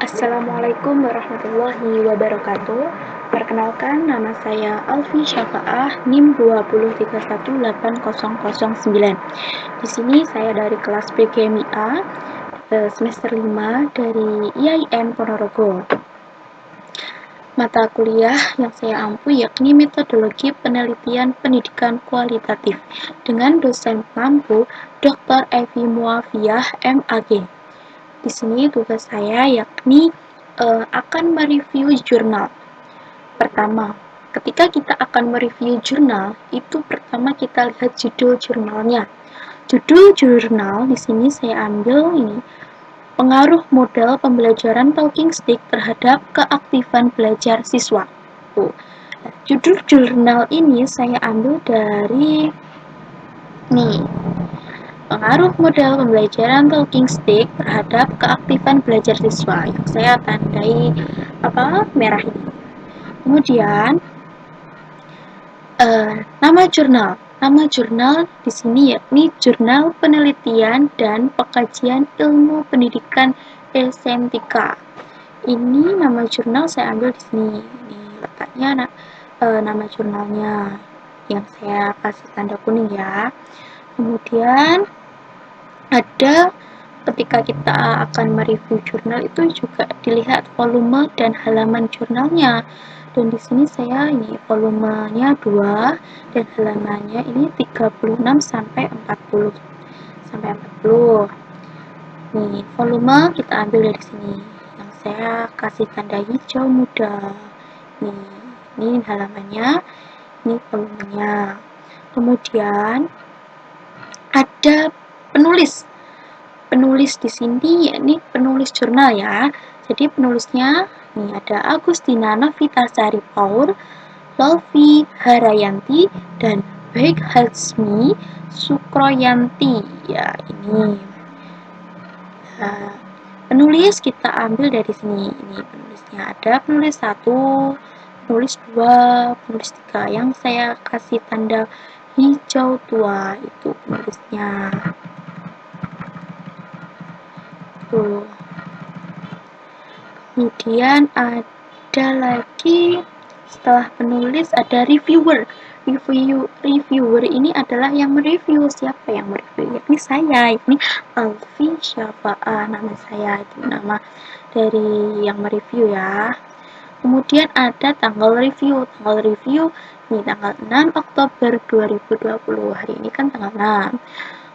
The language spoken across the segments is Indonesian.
Assalamualaikum warahmatullahi wabarakatuh. Perkenalkan, nama saya Alfi Syafa'ah, NIM 203180009. Di sini saya dari kelas PGMIA semester 5 dari IAIN Ponorogo. Mata kuliah yang saya ampu yakni metodologi penelitian pendidikan kualitatif dengan dosen mampu Dr. Evi Muafiah MAG. Di sini tugas saya yakni akan mereview jurnal. Pertama, ketika kita akan mereview jurnal, itu pertama kita lihat judul jurnalnya. Judul jurnal di sini saya ambil ini, pengaruh model pembelajaran talking stick terhadap keaktifan belajar siswa. Judul jurnal ini saya ambil dari nih, pengaruh model pembelajaran talking stick terhadap keaktifan belajar siswa yang saya tandai merah ini. Kemudian nama jurnal di sini yakni Jurnal Penelitian dan Pengkajian Ilmu Pendidikan Esentika. Ini nama jurnal saya ambil di sini. Ini letaknya nama jurnalnya yang saya kasih tanda kuning ya. Kemudian ada ketika kita akan mereview jurnal itu juga dilihat volume dan halaman jurnalnya. Dan di sini saya ini volumenya 2 dan halamannya ini 36 sampai 40. Nih, volume kita ambil dari sini. Yang saya kasih tanda hijau muda. Ini halamannya, ini volumenya. Kemudian ada penulis di sini yakni penulis jurnal ya. Jadi penulisnya ini ada Agustina Novitasari Paur, Lolvi Harayanti dan Baik Hazmi Sukroyanti ya. Ini penulis kita ambil dari sini. Ini penulisnya ada penulis 1, penulis 2, penulis 3 yang saya kasih tanda hijau tua itu penulisnya. Kemudian ada lagi setelah penulis ada reviewer. Reviewer ini adalah yang mereview. Siapa yang mereview? Yakni saya, yakni Alfi Syafa'ah nama saya, itu nama dari yang mereview ya. Kemudian ada tanggal review. Tanggal review ini tanggal 6 Oktober 2020. Hari ini kan tanggal 6.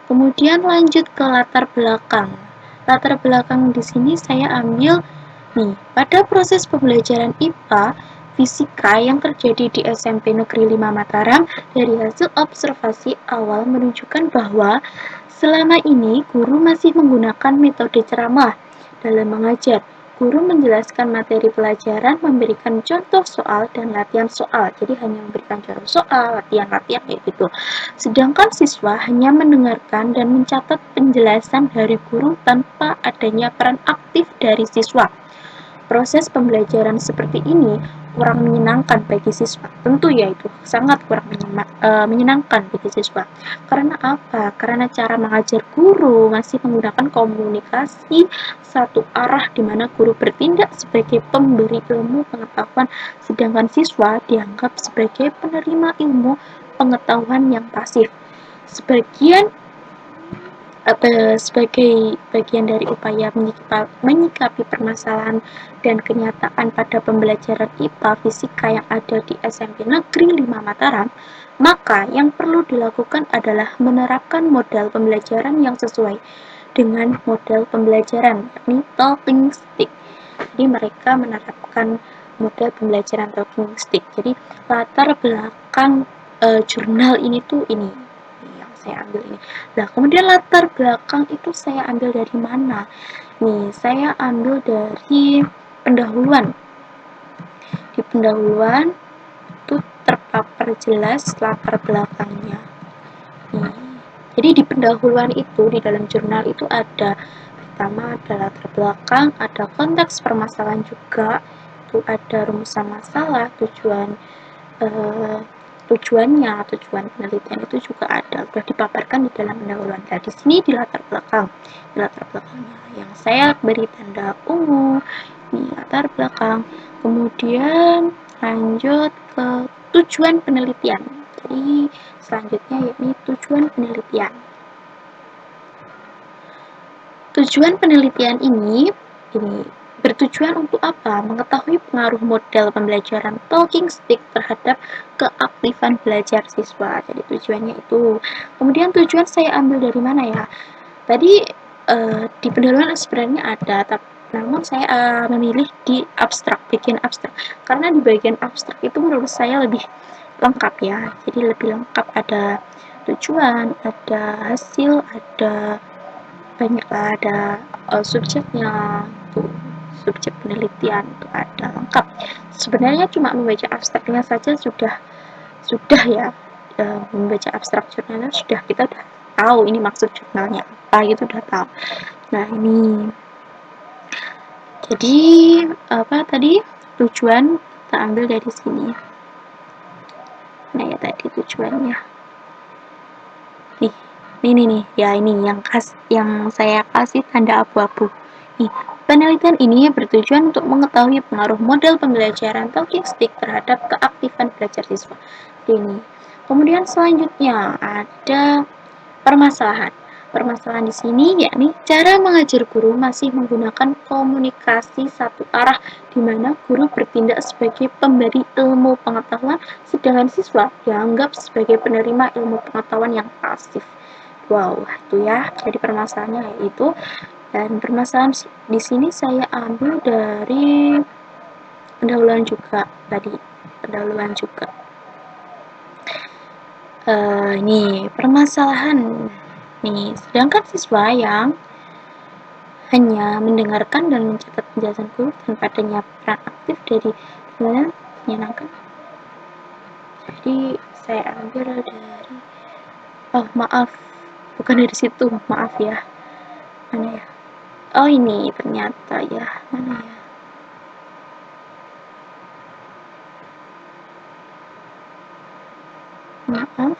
Kemudian lanjut ke latar belakang. Latar belakang di sini saya ambil nih, pada proses pembelajaran IPA fisika yang terjadi di SMP Negeri 5 Mataram, dari hasil observasi awal menunjukkan bahwa selama ini guru masih menggunakan metode ceramah dalam mengajar. Guru menjelaskan materi pelajaran, memberikan contoh soal dan latihan soal. Jadi hanya memberikan contoh soal, latihan-latihan kayak gitu. Sedangkan siswa hanya mendengarkan dan mencatat penjelasan dari guru tanpa adanya peran aktif dari siswa. Proses pembelajaran seperti ini kurang menyenangkan bagi siswa. Tentu ya itu sangat kurang menyenangkan bagi siswa. Karena apa? Karena cara mengajar guru masih menggunakan komunikasi satu arah di mana guru bertindak sebagai pemberi ilmu pengetahuan, sedangkan siswa dianggap sebagai penerima ilmu pengetahuan yang pasif. Sebagai bagian dari upaya menyikapi permasalahan dan kenyataan pada pembelajaran IPA fisika yang ada di SMP Negeri 5 Mataram, maka yang perlu dilakukan adalah menerapkan model pembelajaran yang sesuai dengan model pembelajaran, yakni talking stick. Jadi mereka menerapkan model pembelajaran talking stick. Jadi latar belakang jurnal ini tuh ini yang saya ambil ini. Nah, kemudian latar belakang itu saya ambil dari mana? Nih, saya ambil dari pendahuluan. Di pendahuluan itu terpapar jelas latar belakangnya. Nih, jadi di pendahuluan itu di dalam jurnal itu ada pertama ada latar belakang, ada konteks permasalahan juga, itu ada rumusan masalah, tujuan penelitian itu juga ada, sudah dipaparkan di dalam pendahuluan. Nah, di sini di latar belakangnya yang saya beri tanda ungu, nih latar belakang, kemudian lanjut ke tujuan penelitian. Jadi selanjutnya yakni tujuan penelitian. Tujuan penelitian ini bertujuan untuk apa? Mengetahui pengaruh model pembelajaran talking stick terhadap keaktifan belajar siswa. Jadi tujuannya itu. Kemudian tujuan saya ambil dari mana ya? Tadi di pendahuluan sebenarnya ada, namun saya memilih di abstrak, bikin abstrak. Karena di bagian abstrak itu menurut saya lebih lengkap ya. Jadi lebih lengkap, ada tujuan, ada hasil, ada banyak, ada subjeknya tuh, subjek penelitian itu ada lengkap. Sebenarnya cuma membaca abstraknya saja sudah ya, membaca abstrak jurnalnya sudah, kita udah tahu ini maksud jurnalnya apa, gitu udah tahu. Nah ini jadi apa tadi, tujuan kita ambil dari sini. Nah ya tadi tujuannya nih ya, ini yang saya kasih tanda abu-abu. Nih, penelitian ini bertujuan untuk mengetahui pengaruh model pembelajaran talking stick terhadap keaktifan belajar siswa. Ini. Kemudian selanjutnya ada permasalahan. Permasalahan di sini yakni cara mengajar guru masih menggunakan komunikasi satu arah, di mana guru bertindak sebagai pemberi ilmu pengetahuan, sedangkan siswa dianggap sebagai penerima ilmu pengetahuan yang pasif. Wow, itu ya. Jadi permasalahannya yaitu, dan permasalahan di sini saya ambil dari pendahuluan juga tadi, pendahuluan juga. Ini permasalahan. Nih, sedangkan siswa yang hanya mendengarkan dan mencatat penjelasan guru tanpa adanya peran aktif dari menyenangkan. Jadi saya ambil dari, oh maaf, bukan dari situ, maaf ya. Mana ya? Oh ini ternyata ya, mana ya? Maaf.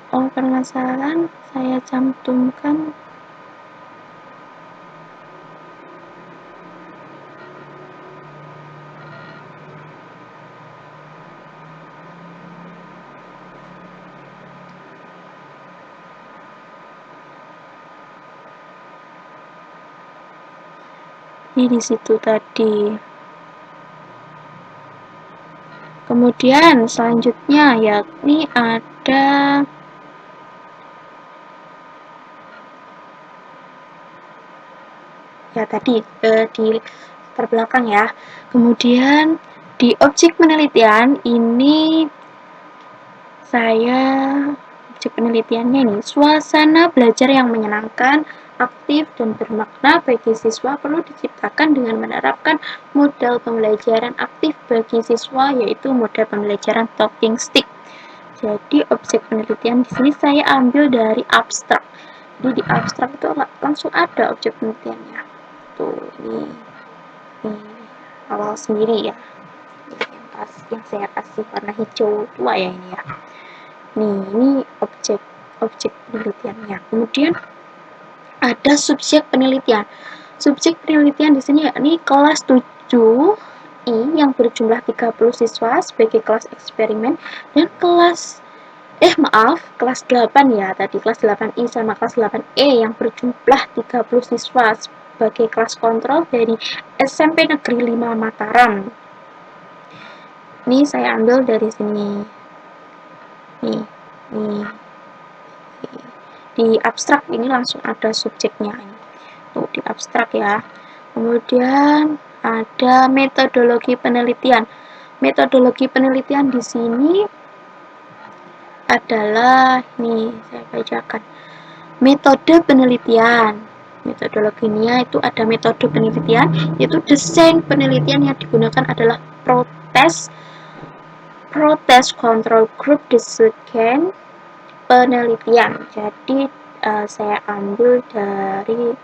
Oh, permasalahan saya cantumkan di situ tadi. Kemudian selanjutnya yakni ada ya tadi di terbelakang ya. Kemudian di objek penelitian ini objek penelitiannya ini, suasana belajar yang menyenangkan, aktif, dan bermakna bagi siswa perlu diciptakan dengan menerapkan model pembelajaran aktif bagi siswa, yaitu model pembelajaran talking stick. Jadi objek penelitian di sini saya ambil dari abstrak. Jadi di abstrak itu langsung ada objek penelitiannya. Tuh, ini awal sendiri ya. Yang saya kasih warna hijau tua ya ini ya. Ini objek penelitiannya. Kemudian ada subjek penelitian. Subjek penelitian di sini yakni kelas 7I yang berjumlah 30 siswa sebagai kelas eksperimen, dan kelas 8 ya, tadi kelas 8I sama kelas 8E yang berjumlah 30 siswa sebagai kelas kontrol dari SMP Negeri 5 Mataram. Ini saya ambil dari sini. Nih, di abstrak ini langsung ada subjeknya ini. Tuh di abstrak ya. Kemudian ada metodologi penelitian. Metodologi penelitian di sini adalah, nih saya bacakan. Metode penelitian. Metodologinya itu ada metode penelitian, yaitu desain penelitian yang digunakan adalah proses control group desain penelitian. Jadi saya ambil dari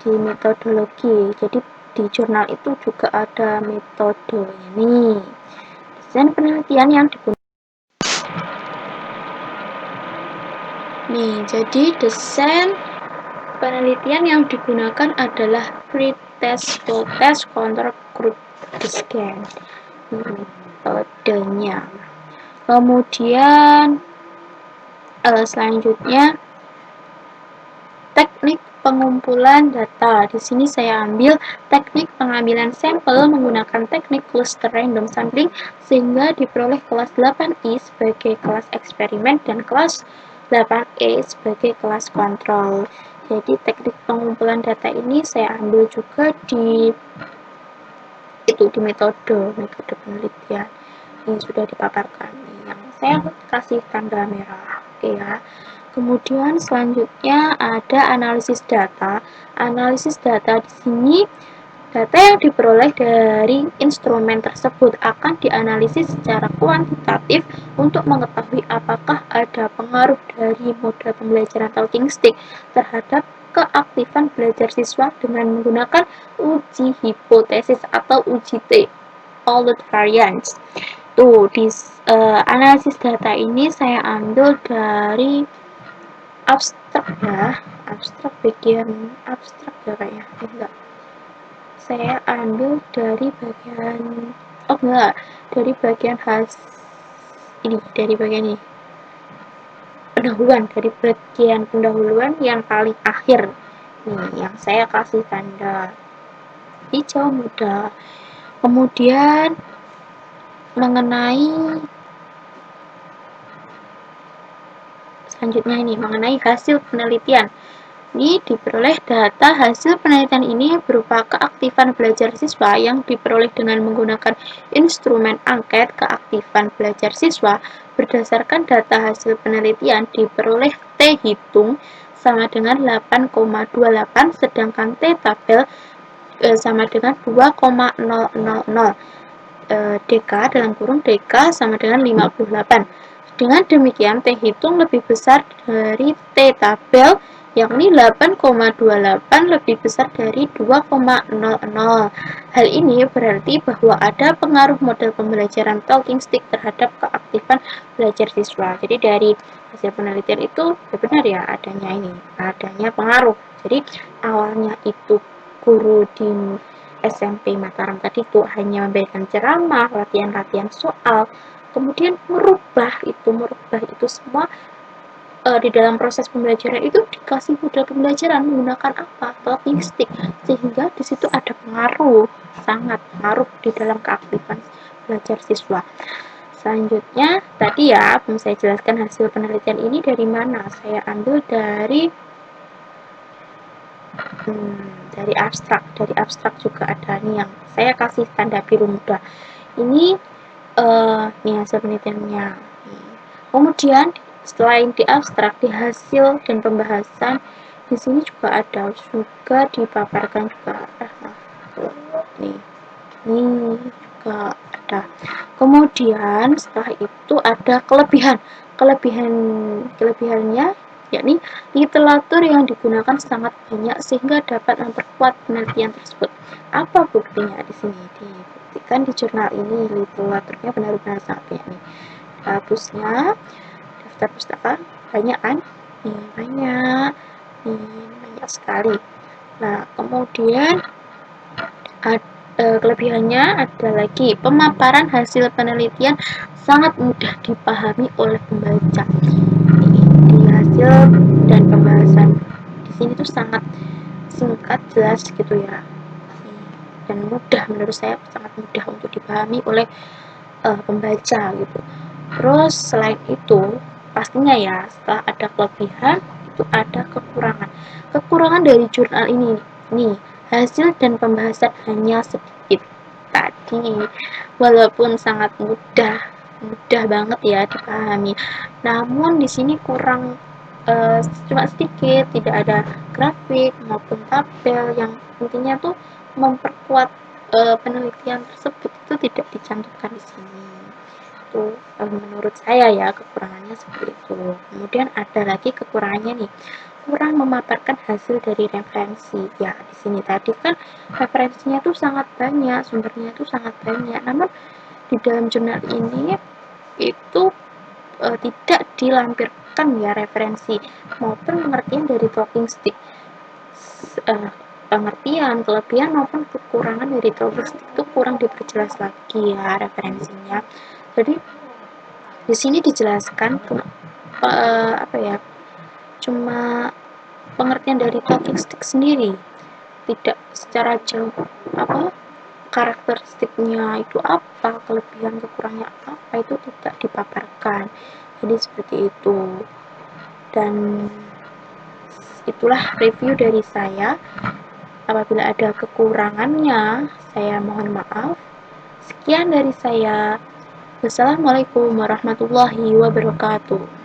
di metodologi. Jadi di jurnal itu juga ada metode ini, desain penelitian yang digunakan. Nih, jadi desain penelitian yang digunakan adalah pretest full test control group design. Kodenya. Kemudian selanjutnya teknik pengumpulan data. Di sini saya ambil teknik pengambilan sampel menggunakan teknik cluster random sampling sehingga diperoleh kelas 8i sebagai kelas eksperimen dan kelas 8e sebagai kelas kontrol. Jadi teknik pengumpulan data ini saya ambil juga di metode penelitian. Ini sudah dipaparkan. Yang saya kasih tanda merah. Oke ya. Kemudian selanjutnya ada analisis data. Analisis data di sini data yang diperoleh dari instrumen tersebut akan dianalisis secara kuantitatif untuk mengetahui apakah ada pengaruh dari model pembelajaran talking stick terhadap keaktifan belajar siswa dengan menggunakan uji hipotesis atau uji T, Pollard variance. Tuh, di analisis data ini saya ambil dari abstrak ya, abstrak bagian abstrak ya kayaknya, enggak. Saya ambil dari bagian dari bagian dari bagian ini pendahuluan yang paling akhir nih, yang saya kasih tanda hijau muda. Kemudian selanjutnya ini mengenai hasil penelitian. Ini diperoleh data hasil penelitian ini berupa keaktifan belajar siswa yang diperoleh dengan menggunakan instrumen angket keaktifan belajar siswa. Berdasarkan data hasil penelitian diperoleh T hitung sama dengan 8,28 sedangkan T tabel sama dengan 2,000. DK dalam kurung DK sama dengan 58. Dengan demikian T hitung lebih besar dari T tabel yakni 8,28 lebih besar dari 2,00. Hal ini berarti bahwa ada pengaruh model pembelajaran talking stick terhadap keaktifan belajar siswa. Jadi dari hasil penelitian itu benar ya adanya pengaruh. Jadi awalnya itu guru di SMP Mataram tadi itu hanya memberikan ceramah, latihan-latihan soal, kemudian merubah itu semua di dalam proses pembelajaran itu dikasih model pembelajaran menggunakan apa? Talking stick, sehingga di situ ada sangat pengaruh di dalam keaktifan belajar siswa. Selanjutnya tadi ya, belum saya jelaskan hasil penelitian ini dari mana? Saya ambil dari abstrak juga ada nih yang saya kasih tanda biru muda. Ini nih hasil penelitiannya. Kemudian selain di abstrak, di hasil dan pembahasan di sini juga dipaparkan juga nih juga ada. Kemudian setelah itu ada kelebihannya yakni literatur yang digunakan sangat banyak sehingga dapat memperkuat penelitian tersebut. Apa buktinya di sini? Dibuktikan di jurnal ini literaturnya benar-benar sangat banyak nih. Hapusnya daftar pustaka banyak kan? Banyak sekali. Nah, kemudian kelebihannya ada lagi pemaparan hasil penelitian sangat mudah dipahami oleh pembaca. Di hasil dan pembahasan di sini tuh sangat singkat, jelas gitu ya, dan mudah, menurut saya sangat mudah untuk dipahami oleh pembaca gitu. Terus selain itu pastinya ya setelah ada kelebihan itu ada kekurangan dari jurnal ini nih, hasil dan pembahasan hanya sedikit tadi, walaupun sangat mudah banget ya dipahami, namun di sini kurang cuma sedikit, tidak ada grafik maupun tabel yang intinya tuh memperkuat penelitian tersebut itu tidak dicantumkan di sini. Itu menurut saya ya kekurangannya seperti itu. Kemudian ada lagi kekurangannya nih, kurang memaparkan hasil dari referensi. Ya, di sini tadi kan referensinya tuh sangat banyak, sumbernya tuh sangat banyak. Namun di dalam jurnal ini itu tidak dijelaskan ya referensi maupun pengertian dari talking stick. Pengertian, kelebihan maupun kekurangan dari talking stick itu kurang diperjelas lagi ya referensinya. Jadi di sini dijelaskan apa ya? Cuma pengertian dari talking stick sendiri, tidak secara jauh apa karakteristiknya itu apa, kelebihan kekurangannya apa itu tidak dipaparkan. Jadi seperti itu. Dan itulah review dari saya. Apabila ada kekurangannya, saya mohon maaf. Sekian dari saya. Wassalamualaikum warahmatullahi wabarakatuh.